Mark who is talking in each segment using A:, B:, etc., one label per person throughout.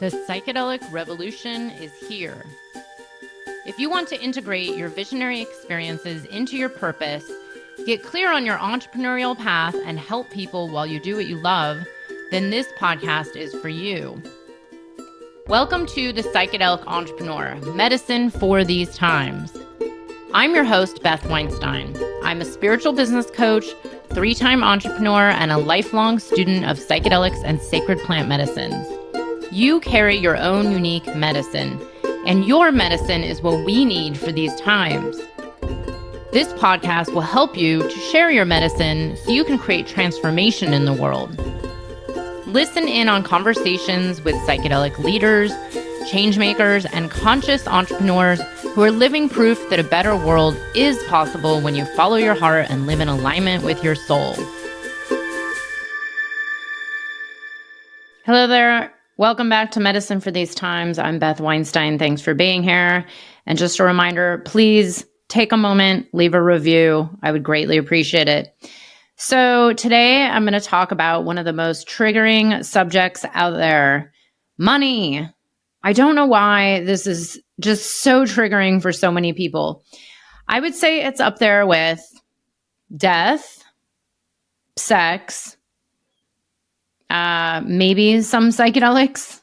A: The psychedelic revolution is here. If you want to integrate your visionary experiences into your purpose, get clear on your entrepreneurial path, and help people while you do what you love, then this podcast is for you. Welcome to The Psychedelic Entrepreneur, medicine for these times. I'm your host, Beth Weinstein. I'm a spiritual business coach, 3-time entrepreneur, and a lifelong student of psychedelics and sacred plant medicines. You carry your own unique medicine, and your medicine is what we need for these times. This podcast will help you to share your medicine so you can create transformation in the world. Listen in on conversations with psychedelic leaders, changemakers, and conscious entrepreneurs who are living proof that a better world is possible when you follow your heart and live in alignment with your soul. Hello there. Welcome back to Medicine for These Times. I'm Beth Weinstein. Thanks for being here. And just a reminder, please take a moment, leave a review. I would greatly appreciate it. So today I'm going to talk about one of the most triggering subjects out there, money. I don't know why this is just so triggering for so many people. I would say it's up there with death, sex, maybe some psychedelics.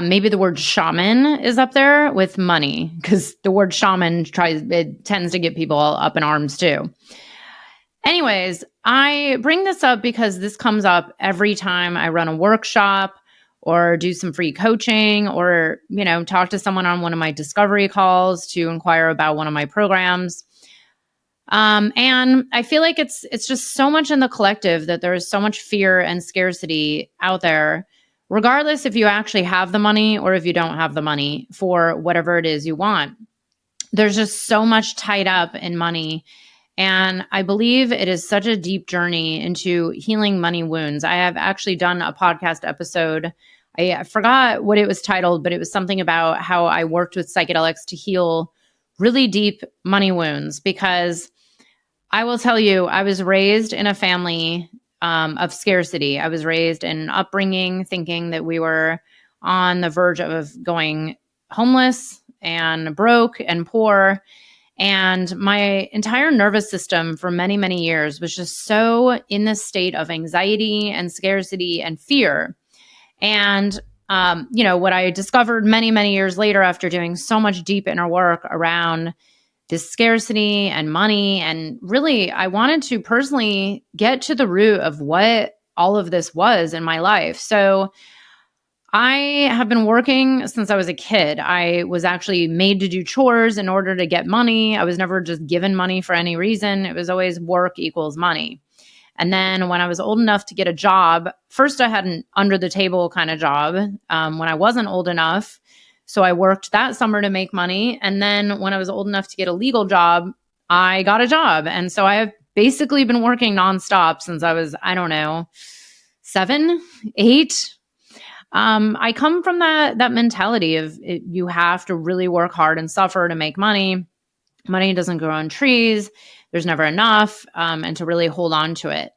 A: Maybe the word shaman is up there with money, because the word shaman tends to get people all up in arms too. Anyways, I bring this up because this comes up every time I run a workshop or do some free coaching or, talk to someone on one of my discovery calls to inquire about one of my programs. And I feel like it's just so much in the collective that there is so much fear and scarcity out there, regardless if you actually have the money or if you don't have the money for whatever it is you want. There's just so much tied up in money. And I believe it is such a deep journey into healing money wounds. I have actually done a podcast episode. I forgot what it was titled, but it was something about how I worked with psychedelics to heal really deep money wounds, because I will tell you, I was raised in a family of scarcity. I was raised in an upbringing thinking that we were on the verge of going homeless and broke and poor. And my entire nervous system for many, many years was just so in this state of anxiety and scarcity and fear. And, what I discovered many, many years later after doing so much deep inner work around this scarcity and money, and really, I wanted to personally get to the root of what all of this was in my life. So I have been working since I was a kid. I was actually made to do chores in order to get money. I was never just given money for any reason. It was always work equals money. And then when I was old enough to get a job, first I had an under the table kind of job when I wasn't old enough. So I worked that summer to make money. And then when I was old enough to get a legal job, I got a job. And so I have basically been working nonstop since I was, 7, 8. I come from that mentality of you have to really work hard and suffer to make money. Money doesn't grow on trees. There's never enough, and to really hold on to it.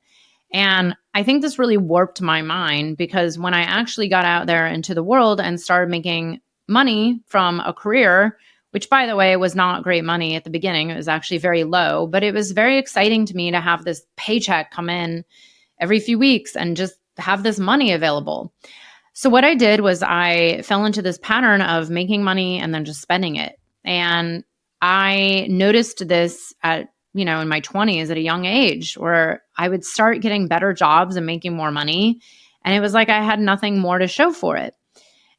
A: And I think this really warped my mind, because when I actually got out there into the world and started making money from a career, which, by the way, was not great money at the beginning. It was actually very low, but it was very exciting to me to have this paycheck come in every few weeks and just have this money available. So what I did was I fell into this pattern of making money and then just spending it. And I noticed this at, in my 20s at a young age, where I would start getting better jobs and making more money. And it was like I had nothing more to show for it.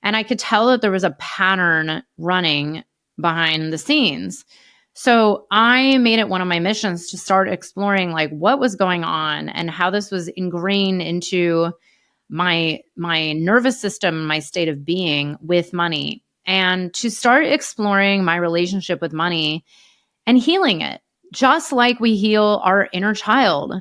A: And I could tell that there was a pattern running behind the scenes. So I made it one of my missions to start exploring what was going on and how this was ingrained into my nervous system, my state of being with money, and to start exploring my relationship with money and healing it, just like we heal our inner child,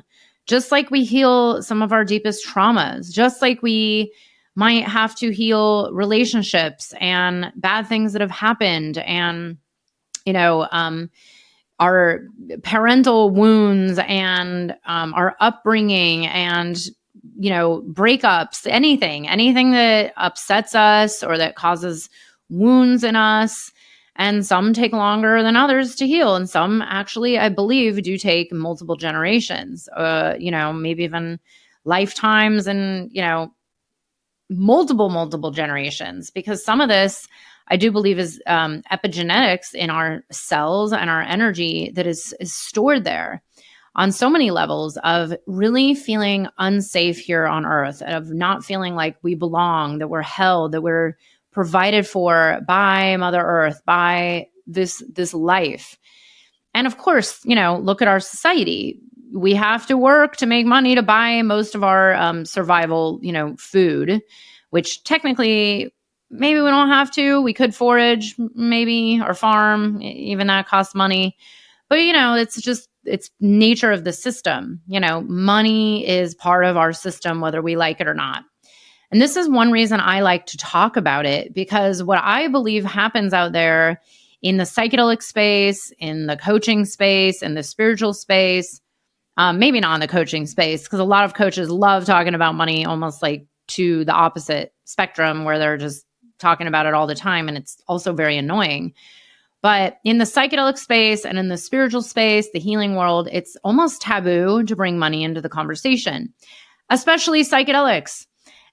A: just like we heal some of our deepest traumas, just like we might have to heal relationships and bad things that have happened, and our parental wounds and our upbringing and breakups, anything that upsets us or that causes wounds in us. And some take longer than others to heal. And some actually, I believe, do take multiple generations, maybe even lifetimes and, multiple generations, because some of this I do believe is epigenetics in our cells and our energy that is stored there on so many levels of really feeling unsafe here on earth, of not feeling like we belong, that we're held, that we're provided for by Mother Earth, by this life. And of course, look at our society. We have to work to make money to buy most of our survival, food, which technically maybe we don't have to. We could forage maybe or farm, even that costs money. But, it's nature of the system. Money is part of our system, whether we like it or not. And this is one reason I like to talk about it, because what I believe happens out there in the psychedelic space, in the coaching space, in the spiritual space, maybe not in the coaching space, because a lot of coaches love talking about money almost like to the opposite spectrum where they're just talking about it all the time. And it's also very annoying. But in the psychedelic space and in the spiritual space, the healing world, it's almost taboo to bring money into the conversation, especially psychedelics.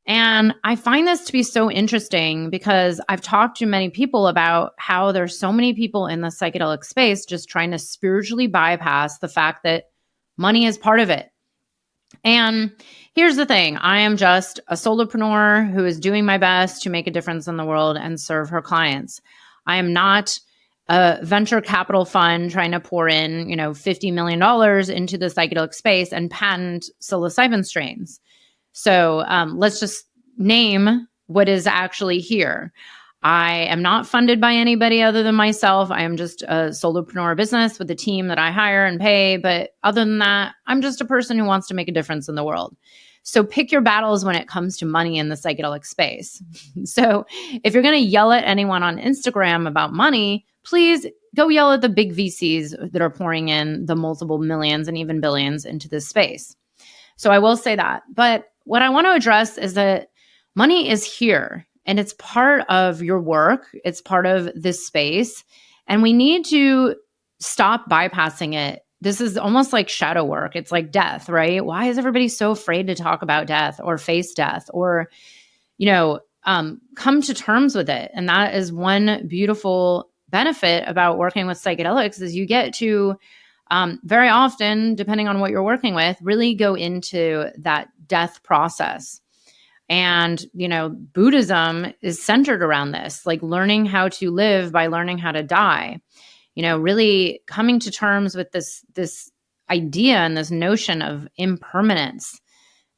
A: And I find this to be so interesting because I've talked to many people about how there's so many people in the psychedelic space just trying to spiritually bypass the fact that money is part of it. And here's the thing. I am just a solopreneur who is doing my best to make a difference in the world and serve her clients. I am not a venture capital fund trying to pour in, $50 million into the psychedelic space and patent psilocybin strains. So let's just name what is actually here. I am not funded by anybody other than myself. I am just a solopreneur business with a team that I hire and pay. But other than that, I'm just a person who wants to make a difference in the world. So pick your battles when it comes to money in the psychedelic space. So if you're going to yell at anyone on Instagram about money, please go yell at the big VCs that are pouring in the multiple millions and even billions into this space. So I will say that. But what I want to address is that money is here and it's part of your work. It's part of this space. And we need to stop bypassing it. This is almost like shadow work. It's like death, right? Why is everybody so afraid to talk about death or face death or, come to terms with it? And that is one beautiful benefit about working with psychedelics is you get to very often, depending on what you're working with, really go into that death process. And, Buddhism is centered around this, like learning how to live by learning how to die, really coming to terms with this idea and this notion of impermanence,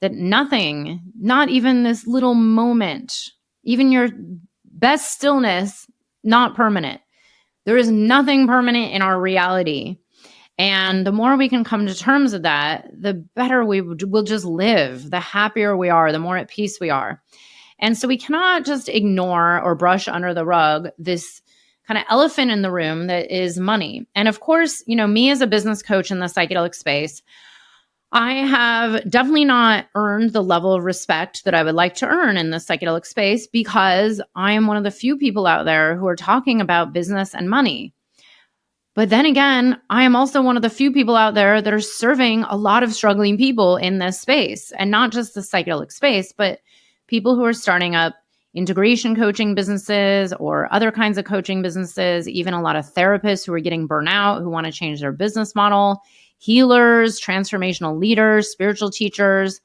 A: that nothing, not even this little moment, even your best stillness, not permanent. There is nothing permanent in our reality. And the more we can come to terms with that, the better we'll just live, the happier we are, the more at peace we are. And so we cannot just ignore or brush under the rug this kind of elephant in the room that is money. And of course, me as a business coach in the psychedelic space, I have definitely not earned the level of respect that I would like to earn in the psychedelic space because I am one of the few people out there who are talking about business and money. But then again, I am also one of the few people out there that are serving a lot of struggling people in this space, and not just the psychedelic space, but people who are starting up integration coaching businesses or other kinds of coaching businesses, even a lot of therapists who are getting burnout, who want to change their business model, healers, transformational leaders, spiritual teachers.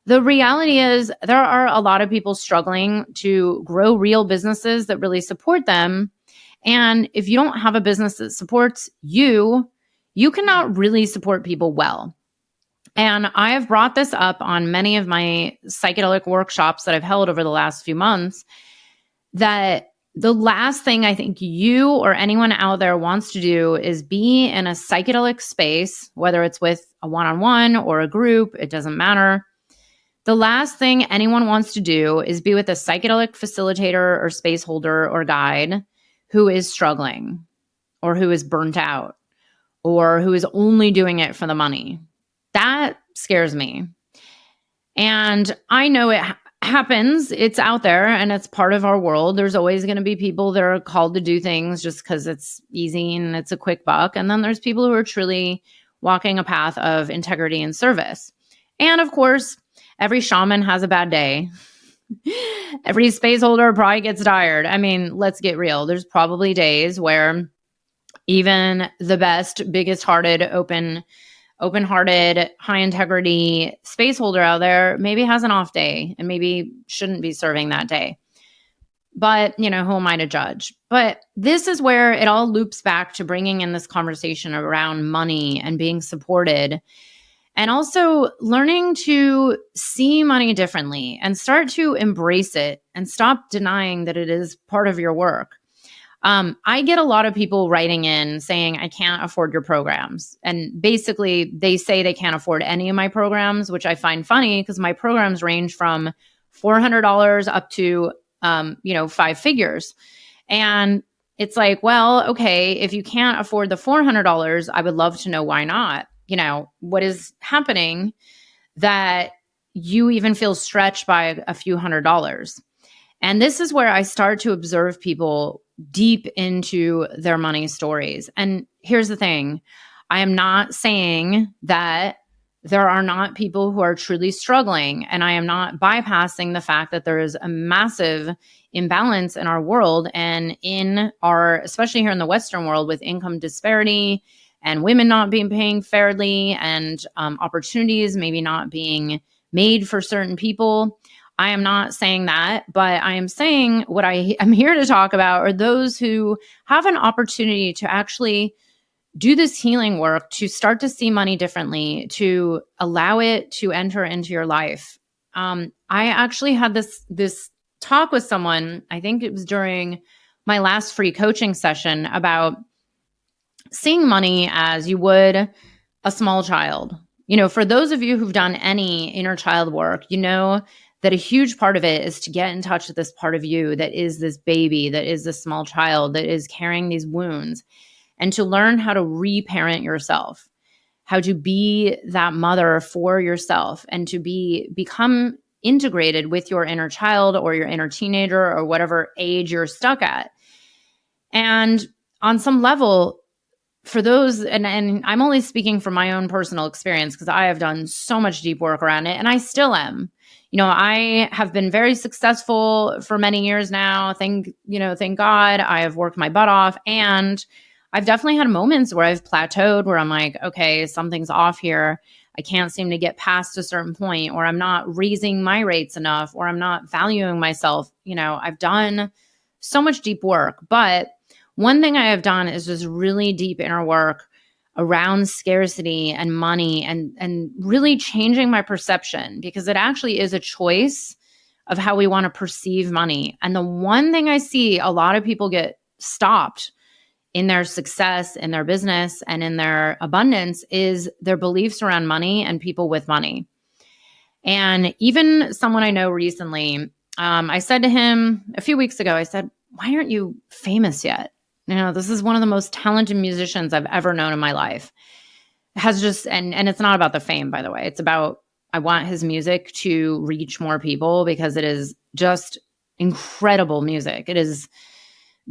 A: The reality is there are a lot of people struggling to grow real businesses that really support them. And if you don't have a business that supports you, you cannot really support people well. And I have brought this up on many of my psychedelic workshops that I've held over the last few months, that the last thing I think you or anyone out there wants to do is be in a psychedelic space, whether it's with a one-on-one or a group, it doesn't matter. The last thing anyone wants to do is be with a psychedelic facilitator or space holder or guide who is struggling or who is burnt out or who is only doing it for the money. That scares me. And I know it happens. It's out there and it's part of our world. There's always going to be people that are called to do things just because it's easy and it's a quick buck. And then there's people who are truly walking a path of integrity and service. And of course, every shaman has a bad day. Every space holder probably gets tired. I mean, let's get real. There's probably days where even the best, biggest hearted, open-hearted, high integrity space holder out there maybe has an off day and maybe shouldn't be serving that day. But, who am I to judge? But this is where it all loops back to bringing in this conversation around money and being supported, and also learning to see money differently and start to embrace it and stop denying that it is part of your work. I get a lot of people writing in saying, I can't afford your programs. And basically, they say they can't afford any of my programs, which I find funny because my programs range from $400 up to, 5 figures. And it's like, well, okay, if you can't afford the $400, I would love to know why not. What is happening that you even feel stretched by a few $100s. And this is where I start to observe people deep into their money stories. And here's the thing. I am not saying that there are not people who are truly struggling. And I am not bypassing the fact that there is a massive imbalance in our world and especially here in the Western world, with income disparity and women not being paid fairly and opportunities maybe not being made for certain people. I am not saying that, but I am saying what I am here to talk about are those who have an opportunity to actually do this healing work, to start to see money differently, to allow it to enter into your life. I actually had this talk with someone, I think it was during my last free coaching session, about seeing money as you would a small child. For those of you who've done any inner child work, that a huge part of it is to get in touch with this part of you that is this baby, that is this small child, that is carrying these wounds, and to learn how to reparent yourself, how to be that mother for yourself, and to become integrated with your inner child or your inner teenager or whatever age you're stuck at. And on some level, for those, and I'm only speaking from my own personal experience because I have done so much deep work around it, and I still am. I have been very successful for many years now. Thank God. I have worked my butt off, and I've definitely had moments where I've plateaued, where I'm like, okay, something's off here. I can't seem to get past a certain point, or I'm not raising my rates enough, or I'm not valuing myself. I've done so much deep work, but one thing I have done is just really deep inner work around scarcity and money, and really changing my perception, because it actually is a choice of how we want to perceive money. And the one thing I see a lot of people get stopped in their success, in their business, and in their abundance is their beliefs around money and people with money. And even someone I know recently, I said to him a few weeks ago, I said, why aren't you famous yet? This is one of the most talented musicians I've ever known in my life. It has just, and it's not about the fame, by the way. It's about, I want his music to reach more people because it is just incredible music. It is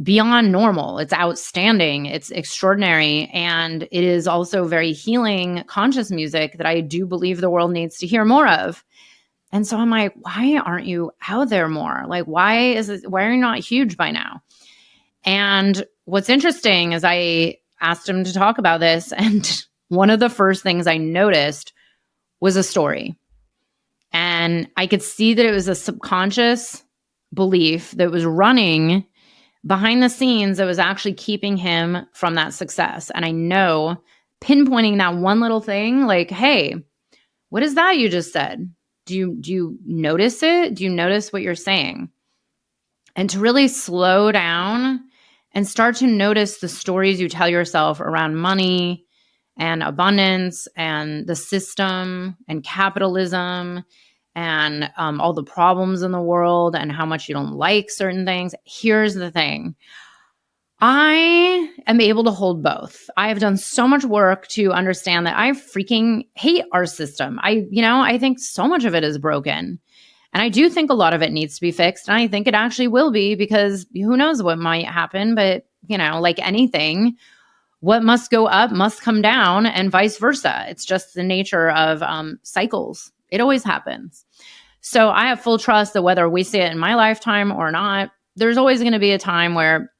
A: beyond normal. It's outstanding. It's extraordinary. And it is also very healing, conscious music that I do believe the world needs to hear more of. And so I'm like, why aren't you out there more? Like, why are you not huge by now? And what's interesting is I asked him to talk about this, and one of the first things I noticed was a story. And I could see that it was a subconscious belief that was running behind the scenes that was actually keeping him from that success. And I know, pinpointing that one little thing, like, hey, what is that you just said? Do you notice it? Do you notice what you're saying? And to really slow down and start to notice the stories you tell yourself around money and abundance and the system and capitalism and all the problems in the world and how much you don't like certain things. Here's the thing. I am able to hold both. I have done so much work to understand that I freaking hate our system. I think so much of it is broken. And I do think a lot of it needs to be fixed. And I think it actually will be, because who knows what might happen. But, like anything, what must go up must come down, and vice versa. It's just the nature of cycles. It always happens. So I have full trust that whether we see it in my lifetime or not, there's always going to be a time where,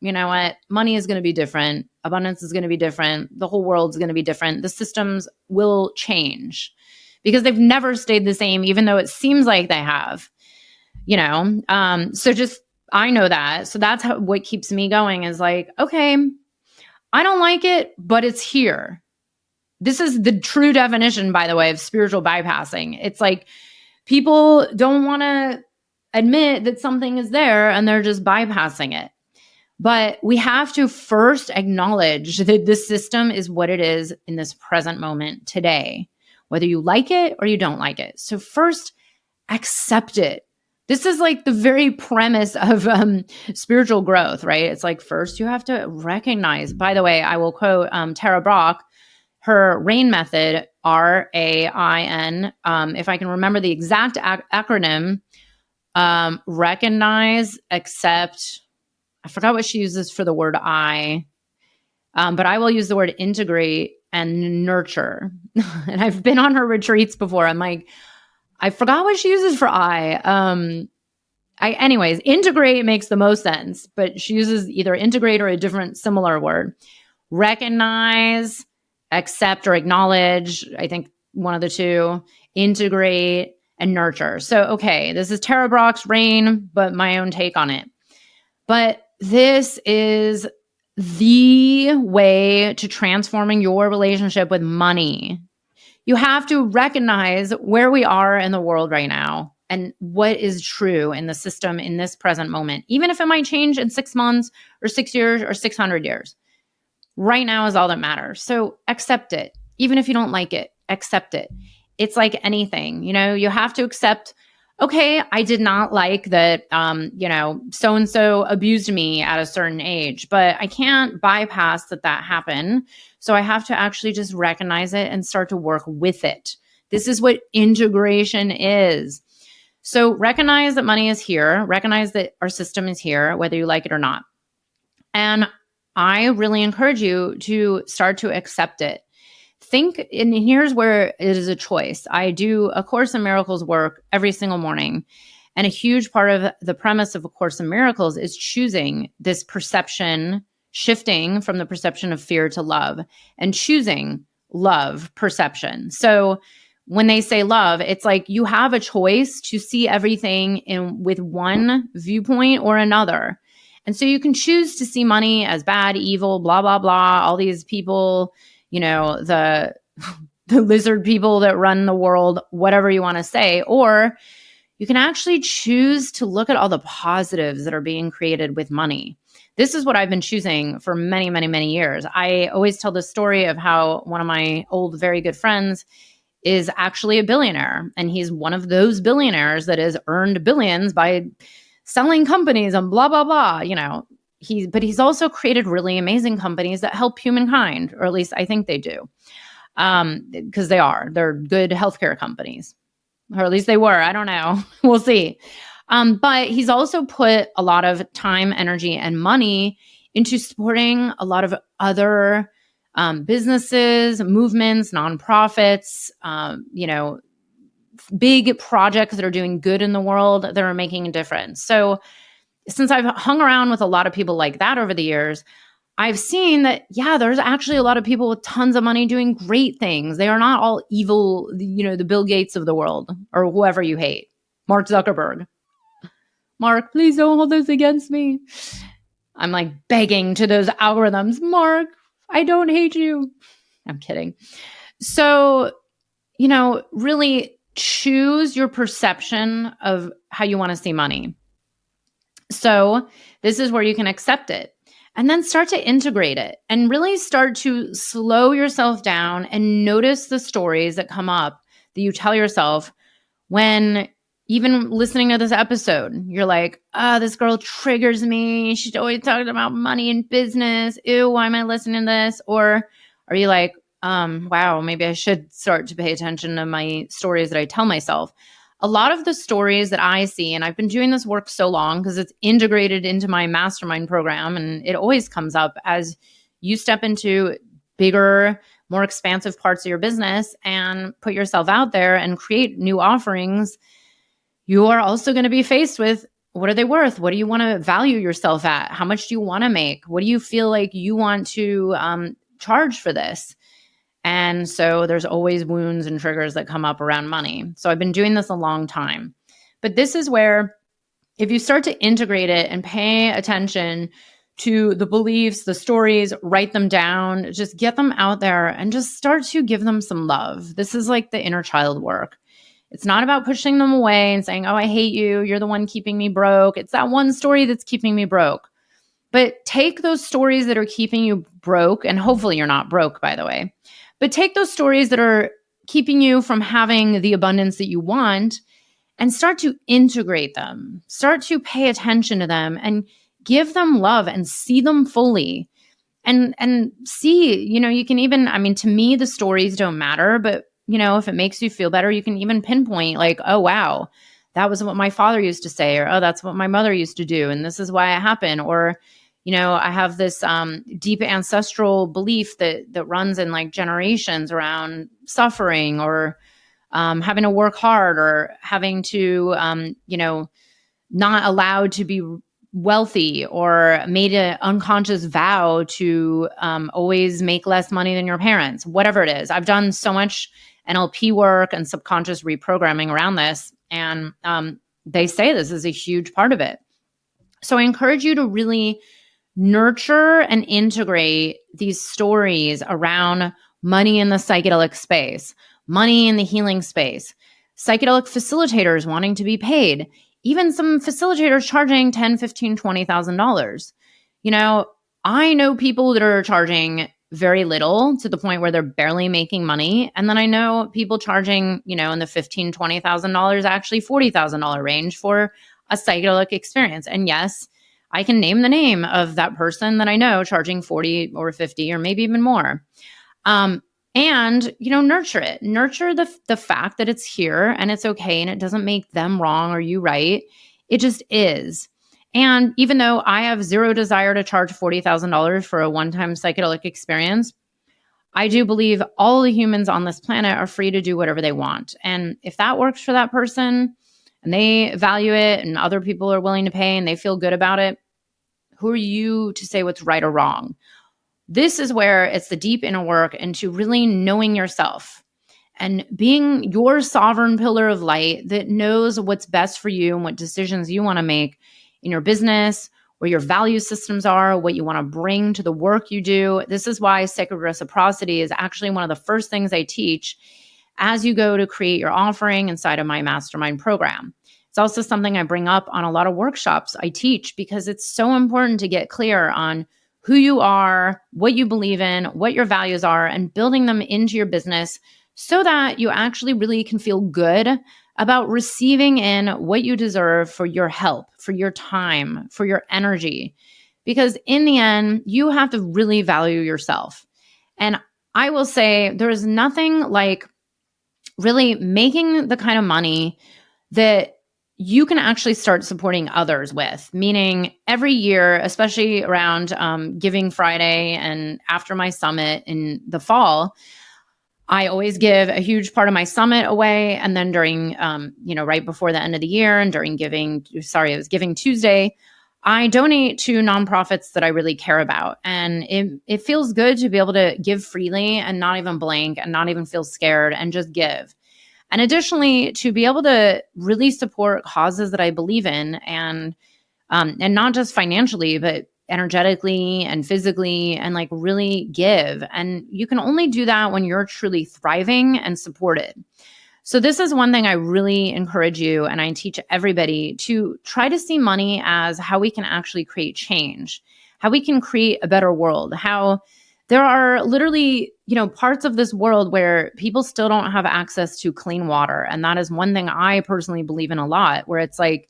A: money is going to be different. Abundance is going to be different. The whole world's going to be different. The systems will change because they've never stayed the same, even though it seems like they have, So just, I know that. So that's what keeps me going is like, okay, I don't like it, but it's here. This is the true definition, by the way, of spiritual bypassing. It's like people don't want to admit that something is there and they're just bypassing it. But we have to first acknowledge that this system is what it is in this present moment today, whether you like it or you don't like it. So first, accept it. This is like the very premise of spiritual growth, right? It's like first you have to recognize. By the way, I will quote Tara Brach, her RAIN method, RAIN. If I can remember the exact acronym, recognize, accept. I forgot what she uses for the word I, but I will use the word integrate and nurture. And I've been on her retreats before. I'm like, I forgot what she uses for I. Anyways, integrate makes the most sense, but she uses either integrate or a different similar word. Recognize, accept, or acknowledge. I think one of the two. Integrate and nurture. So, okay, this is Tara Brach's RAIN, but my own take on it. But this is the way to transforming your relationship with money. You have to recognize where we are in the world right now and what is true in the system in this present moment, even if it might change in 6 months or 6 years or 600 years. Right now is all that matters. So accept it. Even if you don't like it, accept it. It's like anything, you have to accept, okay, I did not like that, so-and-so abused me at a certain age, but I can't bypass that happened. So I have to actually just recognize it and start to work with it. This is what integration is. So recognize that money is here, recognize that our system is here, whether you like it or not. And I really encourage you to start to accept it. And here's where it is a choice. I do A Course in Miracles work every single morning. And a huge part of the premise of A Course in Miracles is choosing this perception, shifting from the perception of fear to love, and choosing love perception. So when they say love, it's like you have a choice to see everything with one viewpoint or another. And so you can choose to see money as bad, evil, blah, blah, blah, all these people, the lizard people that run the world, whatever you want to say. Or you can actually choose to look at all the positives that are being created with money. This is what I've been choosing for many, many, many years. I always tell the story of how one of my old, very good friends is actually a billionaire. And he's one of those billionaires that has earned billions by selling companies and blah, blah, blah, but he's also created really amazing companies that help humankind, or at least I think they do, because they're good healthcare companies, or at least they were. I don't know. We'll see. But he's also put a lot of time, energy, and money into supporting a lot of other businesses, movements, nonprofits, big projects that are doing good in the world, that are making a difference. So since I've hung around with a lot of people like that over the years, I've seen that, there's actually a lot of people with tons of money doing great things. They are not all evil, the Bill Gates of the world, or whoever you hate. Mark Zuckerberg. Mark, please don't hold this against me. I'm like begging to those algorithms. Mark, I don't hate you. I'm kidding. So, really choose your perception of how you want to see money. So this is where you can accept it and then start to integrate it and really start to slow yourself down and notice the stories that come up that you tell yourself when even listening to this episode, you're like, this girl triggers me. She's always talking about money and business. Ew, why am I listening to this? Or are you like, wow, maybe I should start to pay attention to my stories that I tell myself? A lot of the stories that I see, and I've been doing this work so long because it's integrated into my mastermind program, and it always comes up as you step into bigger, more expansive parts of your business and put yourself out there and create new offerings. You are also going to be faced with, what are they worth? What do you want to value yourself at? How much do you want to make? What do you feel like you want to charge for this? And so there's always wounds and triggers that come up around money. So I've been doing this a long time. But this is where, if you start to integrate it and pay attention to the beliefs, the stories, write them down, just get them out there and just start to give them some love. This is like the inner child work. It's not about pushing them away and saying, oh, I hate you. You're the one keeping me broke. It's that one story that's keeping me broke. But take those stories that are keeping you broke, and hopefully you're not broke, by the way. But take those stories that are keeping you from having the abundance that you want and start to integrate them. Start to pay attention to them and give them love and see them fully. And see, you can even, to me, the stories don't matter, but if it makes you feel better, you can even pinpoint like, oh, wow, that was what my father used to say, or, oh, that's what my mother used to do, and this is why it happened. Or, I have this deep ancestral belief that runs in like generations around suffering, or having to work hard, or having to, not allowed to be wealthy, or made an unconscious vow to always make less money than your parents, whatever it is. I've done so much NLP work and subconscious reprogramming around this. And they say this is a huge part of it. So I encourage you to really nurture and integrate these stories around money in the psychedelic space, money in the healing space, psychedelic facilitators wanting to be paid, even some facilitators charging $10,000, $15,000, $20,000. I know people that are charging very little to the point where they're barely making money. And then I know people charging, in the $15,000, $20,000, actually $40,000 range for a psychedelic experience. And yes, I can name the name of that person that I know charging 40 or 50 or maybe even more. And, nurture it. Nurture the fact that it's here and it's okay and it doesn't make them wrong or you right. It just is. And even though I have zero desire to charge $40,000 for a one-time psychedelic experience, I do believe all the humans on this planet are free to do whatever they want. And if that works for that person and they value it and other people are willing to pay and they feel good about it, who are you to say what's right or wrong? This is where it's the deep inner work into really knowing yourself and being your sovereign pillar of light that knows what's best for you and what decisions you want to make in your business, where your value systems are, what you want to bring to the work you do. This is why sacred reciprocity is actually one of the first things I teach as you go to create your offering inside of my mastermind program. It's also something I bring up on a lot of workshops I teach because it's so important to get clear on who you are, what you believe in, what your values are, and building them into your business so that you actually really can feel good about receiving in what you deserve for your help, for your time, for your energy. Because in the end, you have to really value yourself. And I will say there is nothing like really making the kind of money that you can actually start supporting others with, meaning every year, especially around Giving Friday and after my summit in the fall, I always give a huge part of my summit away. And then during, right before the end of the year and during Giving Tuesday, I donate to nonprofits that I really care about. And it feels good to be able to give freely and not even blink and not even feel scared and just give. And additionally, to be able to really support causes that I believe in and not just financially, but energetically and physically and like really give. And you can only do that when you're truly thriving and supported. So this is one thing I really encourage you and I teach everybody to try to see money as how we can actually create change, how we can create a better world, how There are literally, parts of this world where people still don't have access to clean water. And that is one thing I personally believe in a lot, where it's like,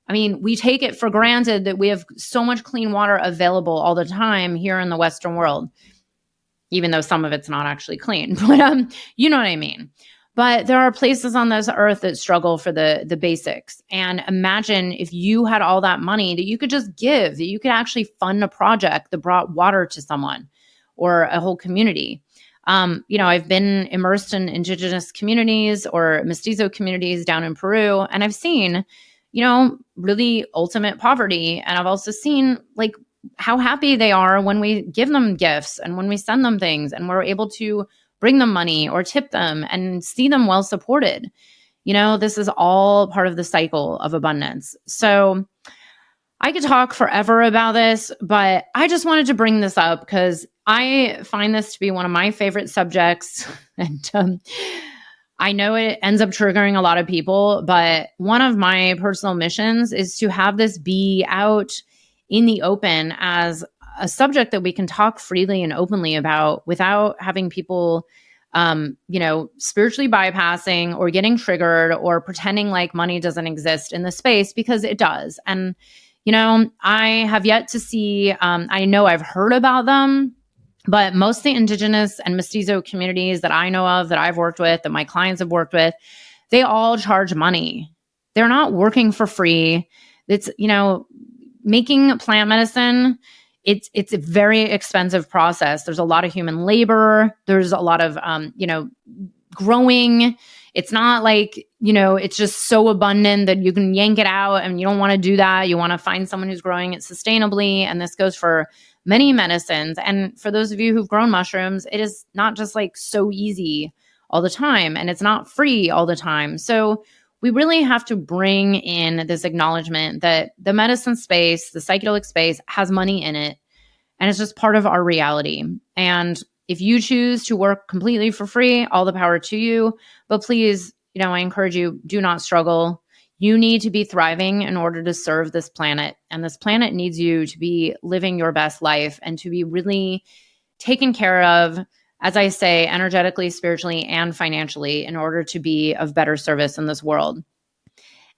A: we take it for granted that we have so much clean water available all the time here in the Western world, even though some of it's not actually clean, but you know what I mean? But there are places on this earth that struggle for the basics. And imagine if you had all that money that you could just give, that you could actually fund a project that brought water to someone or a whole community. I've been immersed in indigenous communities or mestizo communities down in Peru, and I've seen, really ultimate poverty. And I've also seen like how happy they are when we give them gifts and when we send them things and we're able to bring them money or tip them and see them well supported. This is all part of the cycle of abundance. So I could talk forever about this, but I just wanted to bring this up because I find this to be one of my favorite subjects. And I know it ends up triggering a lot of people, but one of my personal missions is to have this be out in the open as a subject that we can talk freely and openly about without having people, spiritually bypassing or getting triggered or pretending like money doesn't exist in the space, because it does. And, I have yet to see, I know I've heard about them, but most of the indigenous and mestizo communities that I know of, that I've worked with, that my clients have worked with, they all charge money. They're not working for free. It's, making plant medicine, it's a very expensive process. There's a lot of human labor. There's a lot of, growing. It's not like, it's just so abundant that you can yank it out, and you don't want to do that. You want to find someone who's growing it sustainably. And this goes for many medicines. And for those of you who've grown mushrooms, it is not just like so easy all the time, and it's not free all the time. So we really have to bring in this acknowledgement that the medicine space, the psychedelic space, has money in it, and it's just part of our reality. And if you choose to work completely for free, all the power to you. But please, I encourage you, do not struggle. You need to be thriving in order to serve this planet. And this planet needs you to be living your best life and to be really taken care of, as I say, energetically, spiritually, and financially, in order to be of better service in this world.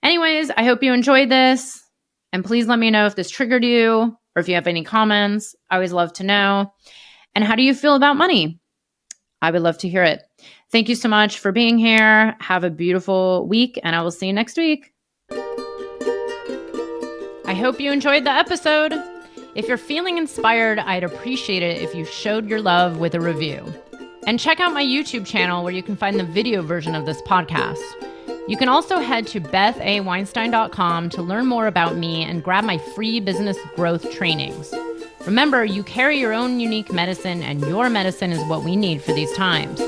A: Anyways, I hope you enjoyed this. And please let me know if this triggered you or if you have any comments. I always love to know. And how do you feel about money? I would love to hear it. Thank you so much for being here. Have a beautiful week, and I will see you next week. I hope you enjoyed the episode. If you're feeling inspired, I'd appreciate it if you showed your love with a review. And check out my YouTube channel where you can find the video version of this podcast. You can also head to bethaweinstein.com to learn more about me and grab my free business growth trainings. Remember, you carry your own unique medicine, and your medicine is what we need for these times.